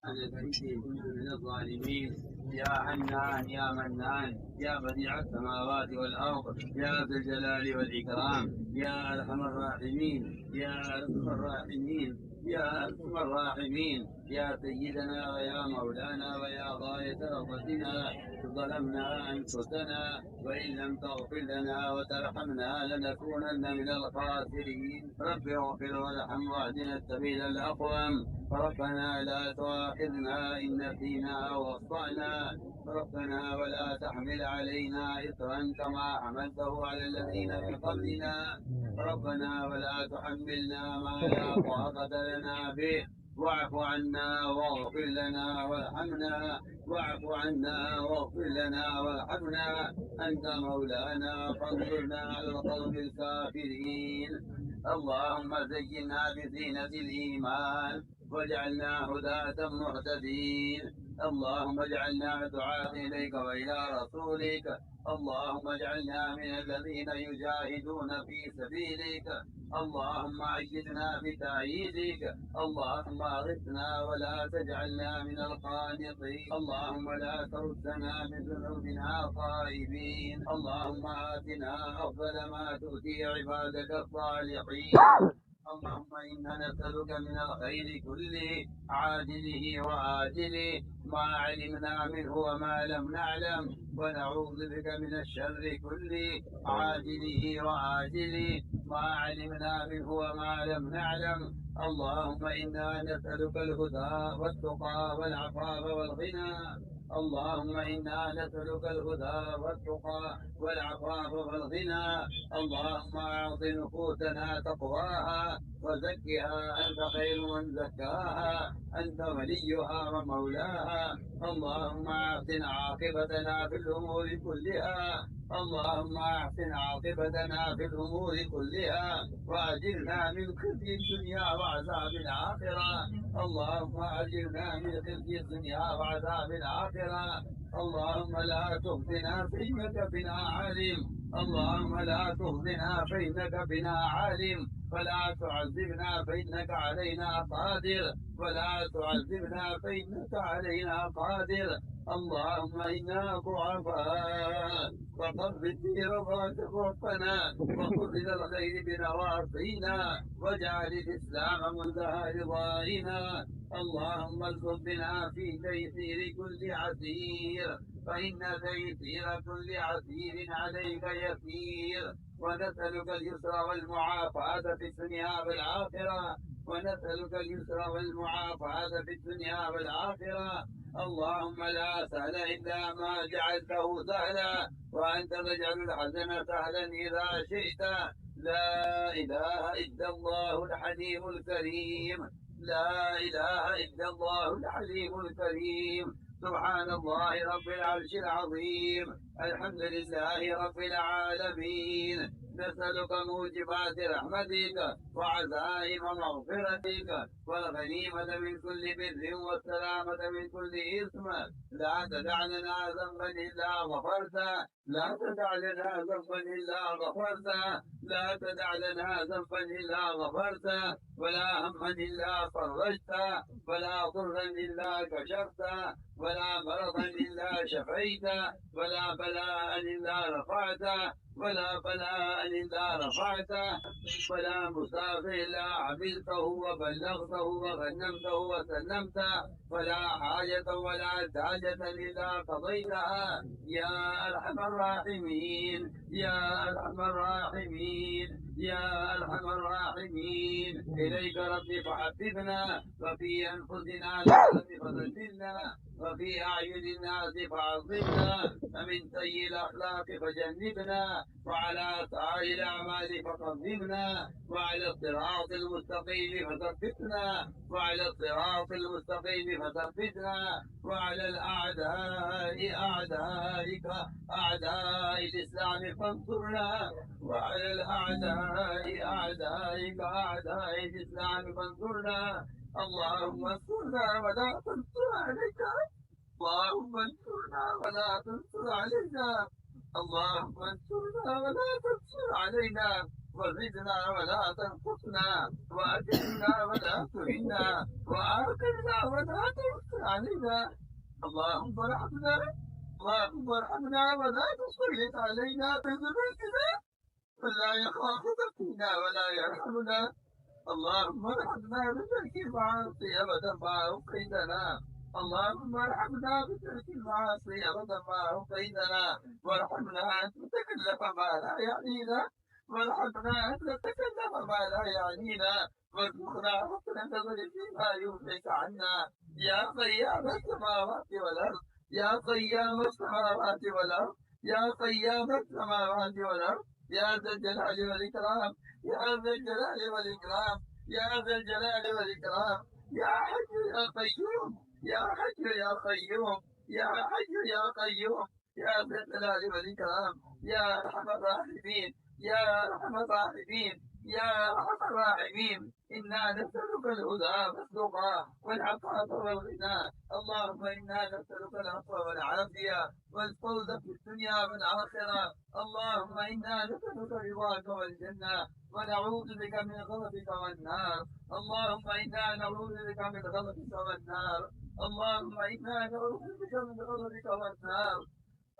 أنا فإني كنت من الظالمين. يا حنان يا منان يا بديع السماوات والأرض يا ذا الجلال والإكرام يا أرحم الراحمين يا أرحم الراحمين يا أرحم الراحمين يا سيدنا ويا مولانا ويا غاية رغبتنا. ظلمنا أنفسنا وإن لم تغفر لنا وترحمنا لنكونن من الخاسرين. رب اغفر وارحم واهدنا السبيل الأقوم. ربنا لا تؤاخذنا إن نسينا أو أخطأنا. ربنا ولا تحمل علينا إصرا كما حملته على الذين من قبلنا. ربنا ولا تحملنا ما لا طاقة لنا به. واعف عنا واغفر لنا وارحمنا. واعف عنا واغفر لنا وارحمنا. أنت مولانا فانصرنا على القوم الكافرين. اللهم زينا بزينة الإيمان واجعلنا هداة مهتدين. اللهم اجعلنا دعاة إليك وإلى رسولك. اللهم اجعلنا من الذين يجاهدون في سبيلك. اللهم أيدنا بتأييدك. اللهم أغثنا ولا تجعلنا من القانطين. اللهم لا تردنا من ذنوبنا خائبين. اللهم آتنا أفضل ما تؤتي عبادك الصالحين. اللهم إنا نسألك من الخير كله عاجله وآجله ما علمنا منه وما لم نعلم. ونعوذ بك من الشر كله عاجله وآجله ما علمنا منه وما لم نعلم. اللهم إنا نسألك الهدى والتقى والعفاف والغنى. اللهم إنا نسألك الهدى والتقى والعفاف والغنى. اللهم أعط نفوسنا تقواها وزكها أنت خير من زكاها. أنت وليها ومولاها. اللهم أحسن عاقبتنا في الأمور كلها. اللهم أحسن عاقبتنا في الأمور كلها وأجرنا من خزي الدنيا وعذاب الآخرة. اللهم أجرنا من خزي الدنيا وعذاب الآخرة. اللهم لا تخزنا فإنك بنا عالم. اللهم لا تخزنا فإنك بنا عالم. فلا تعذبنا فإنك علينا قادر. ولا تعذبنا فإنك علينا قادر. اللهم إنا ضعفاء وقبض في رضاك ربنا وخذ إلى الخير بنواصينا واجعل الإسلام منتهى رضائنا. اللهم ارزق بنا في تيسير كل عسير فإن تيسير كل عسير عليك يسير. ونسألك اليسر والمعافاة في الدنيا والآخرة. ونسألك اليسر والمعافاة في الدنيا والآخرة. اللهم لا سهل إلا ما جعلته سهلا وأنت تجعل الحزن سهلا إذا شئت. لا إله إلا الله الحليم الكريم. لا إله إلا الله الحليم الكريم. سبحان الله رب العرش العظيم. الحمد لله رب العالمين. نسألك موجبات رحمتك وعزائم مغفرتك والغنيمة من كل بر والسلامة من كل إثم. لا تدع لنا ذنبا إلا غفرته. لا تدع لنا ذنبا إلا غفرته. لا تدع لنا ذنبا إلا غفرته. ولا هما إلا فرجته. ولا ضرا إلا كشفته. ولا مرضا إلا شفيته. ولا بلاء إلا رفعته. ولا بلاء إلا رفعته. ولا مسافر إلا عملته وبلغته وغنمته وسلمته. ولا حاجة ولا حاجة إلا قضيتها يا أرحم الراحمين. يا أرحم الراحمين. يا أرحم الراحمين. إليك ربي فحببنا وفي أنفسنا فذللنا وفي أعين الناس فعظمنا ومن سيء الأخلاق فجنبنا وعلى سائر الأعمال فقدمنا وعلى الصراط المستقيم فثبتنا وعلى الصراط المستقيم فثبتنا وعلى الأعداء أعدائك أعداء الإسلام فانصرنا وعلى الأعداء أعدائك أعداء الإسلام فانصرنا. اللهم انصرنا ولا تنصر علينا. اللهم انصرنا ولا تنصر علينا. اللهم انصرنا ولا تنصر علينا. وزدنا ولا تنقصنا، وأكرمنا ولا تهنا، وآثرنا ولا تؤثر علينا. اللهم ارحمنا، اللهم ارحمنا ولا تسلط علينا بذنوبنا من لا يخافك فينا ولا يرحمنا. اللهم ارحمنا بترك المعاصي أبدا ما أبقيتنا. اللهم ارحمنا بترك المعاصي أبدا ما أبقيتنا، وارحمنا أن نتكلف ما لا يعنينا، وارحمنا أن نتكلف ما لا يعنينا، وارزقنا حسن النظر فيما يغنيك عنا. يا قيام السماوات والأرض، يا قيام السماوات والأرض، يا قيام السماوات والأرض، يا ذا الجلال والإكرام، يا ذا الجلال والإكرام، يا ذا الجلال والإكرام، يا حي يا قيوم، يا حي يا قيوم، يا حي يا قيوم، يا ذا الجلال والإكرام، يا أرحم الراحمين، يا أرحم الراحمين، يا أرحم الراحمين. إنا نسألك الهدى والتقى والعفاف والغنى. اللهم إنا نسألك العفو والعافية والفوز في الدنيا والآخرة. اللهم إنا نسألك رضاك والجنة، ونعوذ بك من غضبك والنار. اللهم إنا نعوذ بك من غضبك والنار. اللهم إنا نعوذ بك من غضبك والنار.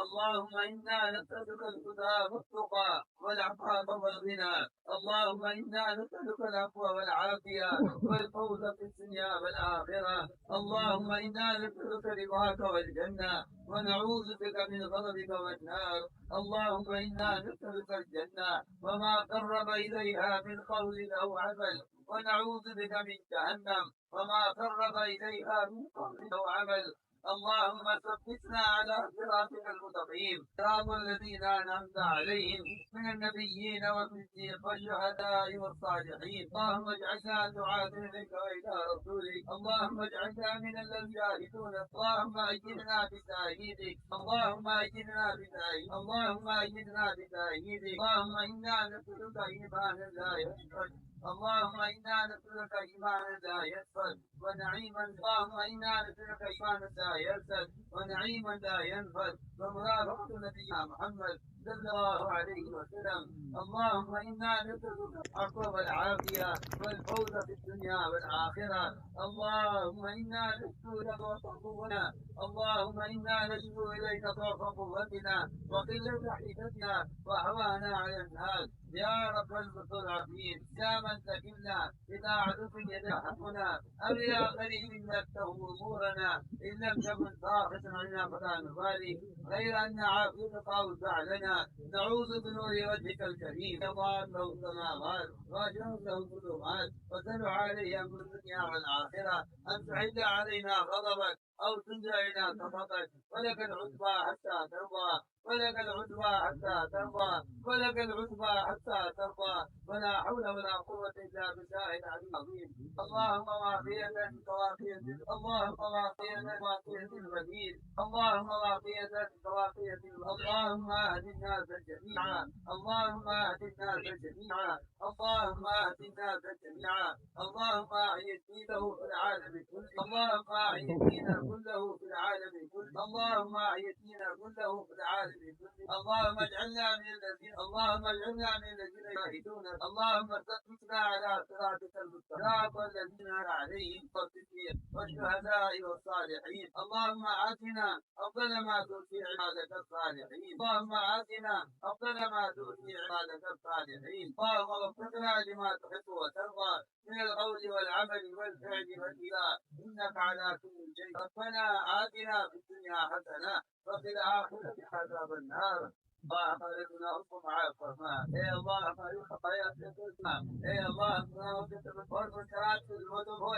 اللهم إنا نسألك الهدى والتقى والعفاف والغنى. اللهم إنا نسألك العفو والعافية والفوز في الدنيا والآخرة. اللهم إنا نسألك رضاك والجنة، ونعوذ بك من غضبك والنار. اللهم إنا نسألك الجنة وما قرب إليها من قول أو عمل، ونعوذ بك من جهنم وما قرب إليها من قول أو عمل. اللهم ثبتنا على صراطك المستقيم، صراط الذين أنعمت عليهم من النبيين والصديقين والشهداء والصالحين. اللهم اجعلنا دعاة إليك وإلى رسولك. اللهم اجعلنا من الذين يجاهدون. اللهم أيدنا بتأييدك، اللهم أيدنا بتأييدك، اللهم أيدنا بتأييدك. اللهم إنا نسألك إيمانا لا يشرك، اللهم إنا نسألك إيمانا لا ينفد ونعيما. اللهم إنا نسألك إيمانا لا يرتد ونعيما لا ينفد ومرافقة نبينا محمد صلى الله عليه وسلم. اللهم إنا نسألك العفو والعافية والفوز في الدنيا والآخرة. اللهم إنا نشكو لك وتقونا، اللهم إنا نشكو إليك ضعف قوتنا وقلة حيلتنا وهوانا على الناس. يا رب المستضعفين، يا من تكلنا إذا عدو يدعمنا، أو يا قريب نفته أمورنا، إن لم تكن ساخطا علينا فلا نبالي، غير أن عافيتك أوسع لنا. نعوذ بنور وجهك الكريم يضاء له السماوات وأشرف له الظلمات، وتلو عليه أمر الدنيا والآخرة، أن تحل علينا غضبك أو تنزل إلى سخطك. ولك العتبى حتى ترضى، ولك العتبى حتى ترضى، ولك العتبى حتى ترضى. ولا حول ولا قوة إلا بالله العلي العظيم. اللهم واقية كواقية، اللهم واقية كواقية المدين، اللهم واقية كواقية، اللهم اهد الناس جميعا، اللهم اهد الناس جميعا، اللهم اهد الناس جميعا. اللهم احي دينه في العالم كله، اللهم احي دينه كله في العالم كله، اللهم احي دينه كله في العالم كله. اللهم اجعلنا من الذين، اللهم اجعلنا من الذين يشهدون. اللهم ثبتنا على صراطك المستقيم، صراط الذين أنعمت عليهم والصديقين والشهداء والصالحين. اللهم آتنا أفضل ما تؤتي عبادك الصالحين، اللهم آتنا أفضل ما تؤتي عبادك الصالحين. اللهم وفقنا لما تحب وترضى من القول والعمل والفعل والإله، إنك على كل شيء. ربنا آتنا في الدنيا حسنة وفي الآخرة عذاب النار. الله خالقنا أصبح مع الفرمان. إيه الله خالق خطايا سيكون. إيه الله كتب الفرق والكرات في الوضوء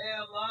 إيه الله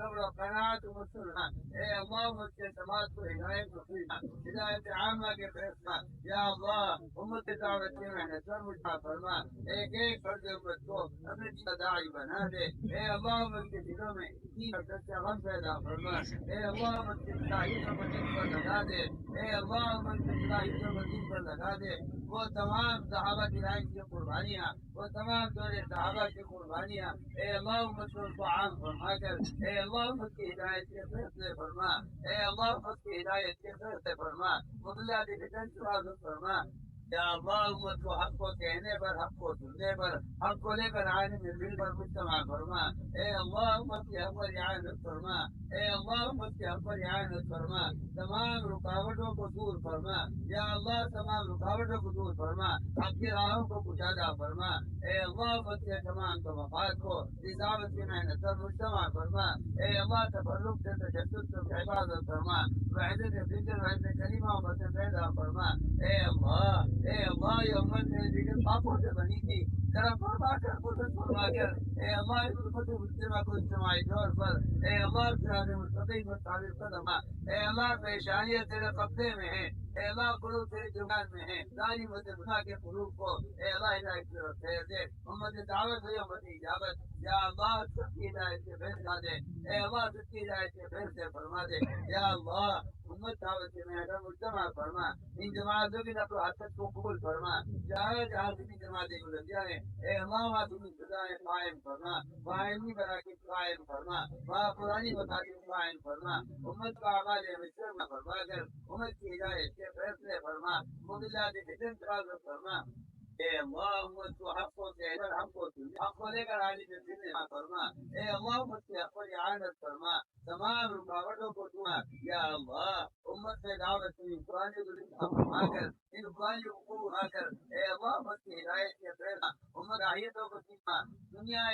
صبر وقناعت ومسرنا اے اللہ امت کے سماج کو ہدایت نصیب ہدایت عامہ کے فیصلہ یا اللہ امت دعوت کی محنت پر مجھا فرما ایک ایک فرد امت کو اپنے دین کا داعی بنا دے اے اللہ امت کے دلوں میں دین اور سچا غم پیدا فرما اے اللہ امت کے مجاہدوں کو دین پر لگا دے اے اللہ امت کے مجاہدوں کو دین پر لگا دے وہ تمام صحابہ کی رائن کی قربانیاں وہ تمام دور صحابہ کی قربانیاں اے اللہ امت کو عام فرما کر اے اللہ امت کی ہدایت کے فیصلے فرما اے اللہ امت کی ہدایت کے فیصلے فرما بنیادی فتن سے حفاظت فرما یا اللہ امت کو حق کو کہنے پر حق کو سننے پر حق کو لے کر آنے میں دل پر مجتمع فرما اے اللہ امت کی حق پر اعانت فرما اے اللہ امت کی حق پر اعانت فرما تمام رکاوٹوں کو دور فرما یا اللہ تمام رکاوٹوں کو دور فرما حق کی راہوں کو کشادہ فرما اے اللہ امت کے تمام طبقات کو رضاوت کی محنت پر مجتمع فرما اے اللہ تفرق سے تشدد سے حفاظت فرما وحدت فکر وحدت کلمہ امت پیدا فرما اے اللہ یہ امت میں ذکر پاپوں سے بنی تھی کرم فرما کر قدرت فرما کر اے اللہ اس امت مسلمہ کو اجتماعی طور پر اے اللہ صراط مستقیم پر ثابت قدم اے اللہ پریشانیاں تیرے قبضے میں ہیں اے اللہ قلوب تیری جبان میں ہیں ساری مسلمہ کے قلوب کو اے اللہ ہدایت کی طرف پھیر دے امت دعوت ہوئی امت اجابت یا اللہ سب کی ہدایت سے فیصلہ دے اے اللہ سب کی ہدایت سے فیصلے فرما دے یا اللہ امت دعوت کے محنت مجتمع فرما ان جماعتوں کی نقل و حرکت کو قبول فرما جہاں جہاں بھی جماعتیں گزر جائیں اے اللہ وہاں تمہیں سزائیں قائم فرما قائمی براکت قائم فرما وہاں پرانی مقاصد قائم فرما امت کا آغاز مشرم فرما کر امت کی ہدایت کے فیصلے فرما مدلات فتن حفاظت فرما اے اللہ امت کو حق کو کہہ کر حق کو سن حق کو لے کر آنے سے سننے فرما اے اللہ امت کی حق پر اعانت فرما تمام رکاوٹوں کو دعا یا اللہ امت میں دعوت کی قرآن کو فرما کر ان قرآن کو اٹھا کر اے اللہ امت کی ہدایت کے پریرنا امت آیتوں کو سیکھا دنیا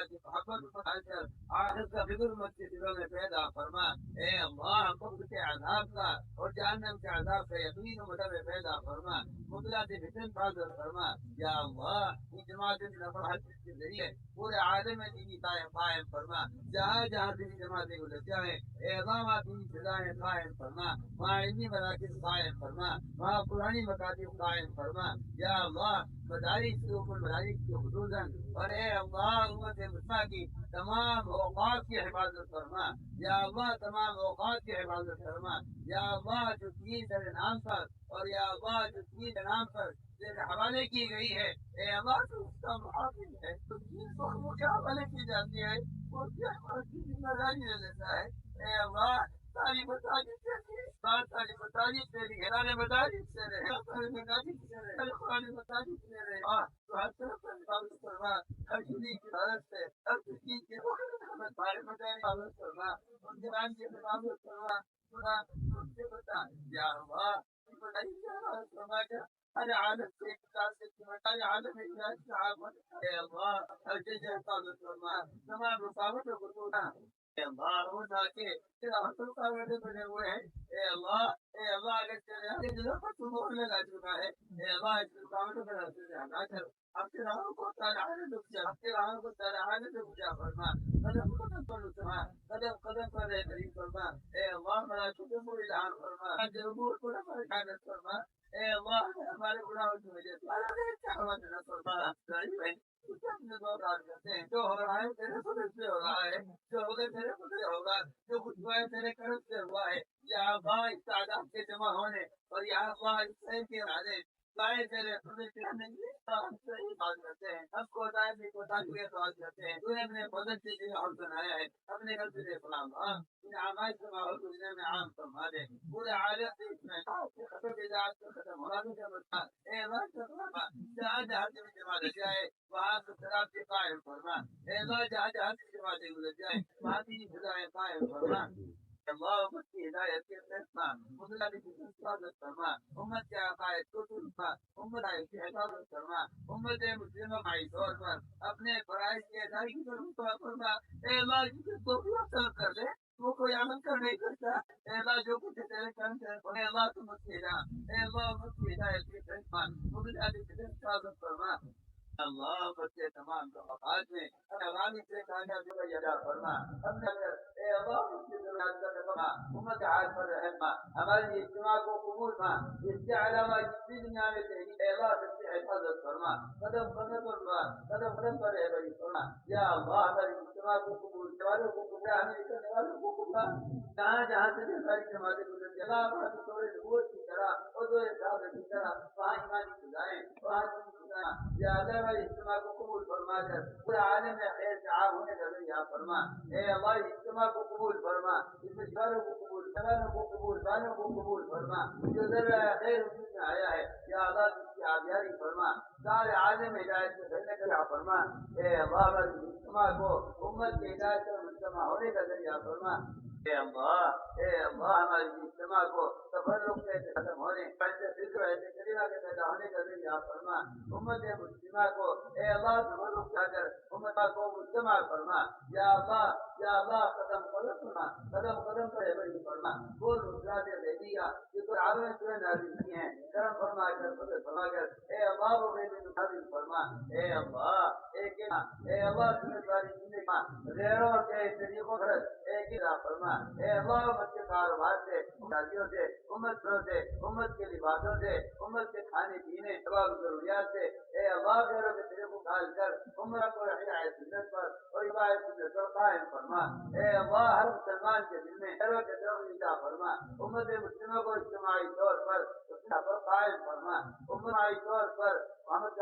کی محبت کو حاصل کر آخرت کا فکر امت کے دلوں میں پیدا فرما اے اللہ قبر کے عذاب کا اور جہنم کے عذاب کا یقین امت میں پیدا فرما مطلع فتن حفاظت فرما یا اللہ ان جماعت نفر حدیث کے ذریعے پورے عالم میں دینی قائم فرما جہاں جہاں دینی جماعتیں گزر جائیں اے اللہ دینی فضائیں قائم فرما وہاں علمی مراکز قائم فرما وہاں پرانی مکاتب قائم فرما یا اللہ مدارس کے اوپر مدارس کی خصوصاً اور اے اللہ امت مسلمہ کی تمام اوقات کی حفاظت فرما یا اللہ تمام اوقات کی حفاظت فرما یا اللہ جو دین تیرے نام پر اور یا اللہ جو دین کے نام پر تیرے حوالے کی گئی ہے اے اللہ تو اس کا محافظ ہے تو دین کو ہم کیا حوالے کی جاتی ہے وہ کیا ہماری ذمہ داری لے لیتا ہے اے اللہ ساری مساجد سے ساری مساجد سے رہے سارے مدارس سے رہے سارے مدارس سے رہے قرآن مساجد سے رہے تو ہر طرف سے حفاظت فرما ہر چیز کی حفاظت سے ہر چیز کی سارے مدارس حفاظت فرما ان کے نام کی حفاظت فرما خدا ان سے بتا یا اللہ فرما کر ہر عالم سے ہر عالم اے اللہ ہر چیز حفاظت فرما تمام رکاوٹوں کو توڑا اے اللہ وہ تاکہ تیرا حسن رکاوٹیں بنے ہوئے ہیں اے اللہ اگر تیرے دلوں پر تو مہر لگا چکا ہے اے اللہ اس رکاوٹوں پر راستے سے ہٹا کر اپنے راہوں کو تارہانے رک جا اپنے راہوں کو تارہانے رک جا فرما قدم قدم پر رکما قدم قدم پر رہ قریب فرما اے اللہ بڑا شکر کو الہام فرما جربور کو نفر حفاظت فرما اے اللہ ہمارے گناہوں کی وجہ سے ہمارے چاہوت نہ فرما جو ہو رہا ہے تیرے فضل سے ہو رہا ہے جو ہوگا تیرے فضل سے ہوگا جو کچھ ہوا ہے تیرے کرم سے ہوا ہے یا اللہ اس تعداد کے جمع ہونے اور یا اللہ اس شہر کے ارادے لائے تیرے فضل سے ہم سے ہی بات کرتے ہیں ہم کو دائیں بھی کو تاکہ سوال کرتے ہیں تو نے اپنے فضل سے جو اور بنایا ہے اپنے گھر سے سلام ان عمائش کا ماحول دنیا میں عام فرما دے پورے عالم سے اس میں ختم اجازت کو ختم ہونا کا مطلب اے اللہ جہاں جہاں سے جمع رہ جائے وہاں سے شراب کے قائم فرما اے اللہ جہاں جہاں سے جماعتیں گزر جائیں وہاں کی فضائیں قائم فرما اللہ امت کی ہدایت کے فیصلہ مسلم کی حفاظت فرما امت کے عقائد کو فرما امت کی حفاظت فرما امت مسلمہ کے طور پر اپنے فرائض کی ادائیگی پر فرما اے اللہ جس کو بھی طلب کر دے وہ کوئی عمل کر نہیں کرتا اے اللہ جو کچھ تیرے کرم سے اے اللہ تم مت اے اللہ امت کی ہدایت کے فیصلہ مسلم کی حفاظت فرما اللہ بچے تمام طبقات میں غالب سے کامیابی کا فرما اللہ امت حال پر رحم ہمارے اجتماع کو قبول اس کے علاوہ جتنی دنیا میں تحریک اے اللہ سب سے حفاظت فرما قدم قدم پر رہبری فرما یا اللہ ہمارے اجتماع کو قبول کرنے والوں کو قبول ہمیں نکلنے والوں کو قبول جہاں جہاں سے بھی ساری جماعتیں گزر جگہ ہمارے توڑے نبوت کی طرح اور دو صاحب کی طرح وہاں ایمانی سزائیں وہاں یا اللہ ہمارے اجتماع کو قبول فرما کر پورے عالم میں خیر سے عام ہونے کا ذریعہ فرما اے اللہ اجتماع کو قبول فرما اس میں شاروں کو قبول سوالوں کو قبول بالوں کو قبول فرما جو ذرا خیر وجود میں آیا ہے یا اللہ اس کی آبیاری فرما سارے عالم ہدایت سے پھیلنے کا ذریعہ فرما اے اللہ ہمارے اجتماع کو امت کے ہدایت اور مجتمع ہونے کا ذریعہ فرما اے اللہ ہماری اجتماع کو تفرق سے ختم ہونے ایسے فکر ایسے کلمہ کے پیدا ہونے کا ذریعہ فرما امت مجتمع کو اے اللہ تفرق کر کر امت کو مجتمع فرما یا اللہ قدم قدم فرما قدم قدم پر بڑی فرما وہ رسالت دے دیا جو تو عالم میں نازل نہیں ہے کرم فرما کر فضل فرما کر اے اللہ وہ میں نازل فرما اے اللہ تمہیں ساری زندگی غیروں کے طریقوں پر ایک ہی راہ فرما اے اللہ امت کے کاروبار سے شادیوں سے امت کے لباسوں سے امت کے کھانے پینے تمام ضروریات سے اے اللہ غیروں کے طریقوں ڈال کر امت کو ہدایت سنت پر اور عبادت سنت پر قائم فرما اے اللہ ہر مسلمان کے دل میں غیروں کے طرف نگاہ فرما امت مسلموں کو اجتماعی طور پر قائم فرما اجتماعی طور پر محمد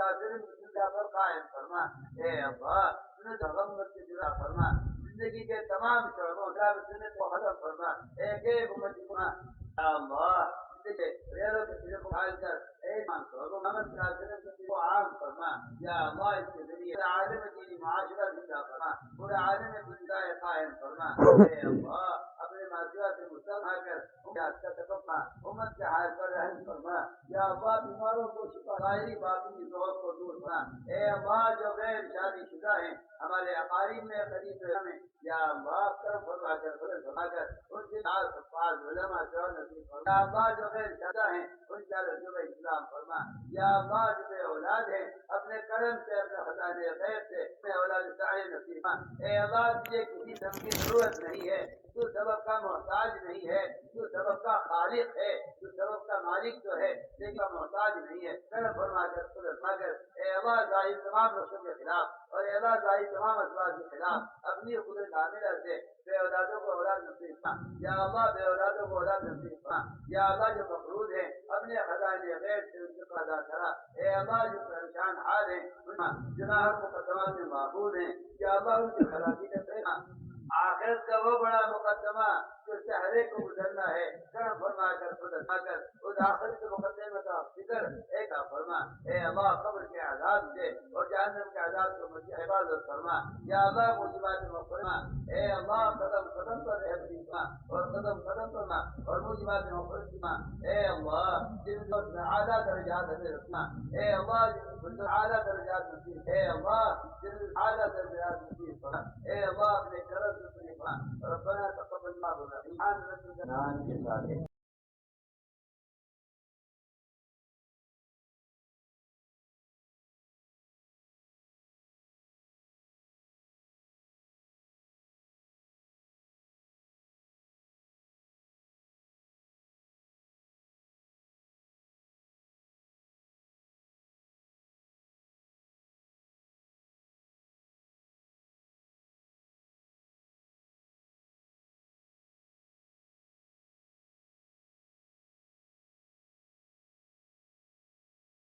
پر قائم فرما اے اللہ سنت غمت سے جدا فرما زندگی کے تمام شعبوں کا سنت کو ختم فرما ایک ایک امت اللہ غیروں کے صرف حال کر محمد کو عام فرما یا اللہ اس کے ذریعے عالم دینی معاشرہ زندہ فرما پورے عالم زندہ قائم فرما اے اللہ اپنے معاشرہ سے مستغنا کر امت کے حال پر رحم فرما یا اللہ بیماروں کو شفا ظاہری باطنی ضعف کو دور فرما اے اللہ جو غیر شادی شدہ ہیں ہمارے اقارب میں قریب میں یا اللہ کرم فرما کر فضل فرما کر ان کے ساتھ افعال علماء جوان نصیب فرما یا اللہ جو غیر شادہ ہیں ان کا رجوع اسلام فرما یا اللہ جو بے اولاد ہیں اپنے کرم سے اپنے خزانے غیب سے اپنے اولاد سائے نصیب فرما اے اللہ تجھے کسی دم کی ضرورت نہیں ہے تو سبب کا محتاج نہیں ہے تو سبب کا خالق ہے تو سبب کا مالک جو ہے لیکن محتاج نہیں ہے کرم فرما کر فضل فرما کر اے اللہ ظاہر تمام نسلوں کے خلاف اور اے اللہ ظاہر تمام اسباب کے خلاف اپنی قدرت عاملہ سے بے اولادوں کو اولاد نصیب فرما یا اللہ بے اولادوں کو اولاد نصیب فرما یا اللہ جو مفروض ہیں اپنے خزانے غیب سے ان کو ادا کرا اے اللہ جو پریشان حال ہیں جناح مقدمات میں معبود ہیں یا اللہ ان کی خلاقی کا پہنا آخرت کا وہ بڑا مقدمہ جو چہرے کو گزرنا ہے کرم فرما کر فضل فرما کر اس آخرت کے مقدمے کا فکر ایک فرما اے اللہ قبر کے عذاب سے اور جہنم کے عذاب کو مجھے حفاظت فرما یا اللہ موجبات فرما اے اللہ قدم قدم پر رحمت فرما اور قدم قدم فرما اور موجبات فرما اے اللہ جن کو اعلیٰ درجات ہمیں رکھنا اے اللہ جن کو اعلیٰ درجات نصیب اے اللہ جن اعلیٰ درجات نصیب فرما اے اللہ اپنے کرم سے ربنا تقبل منا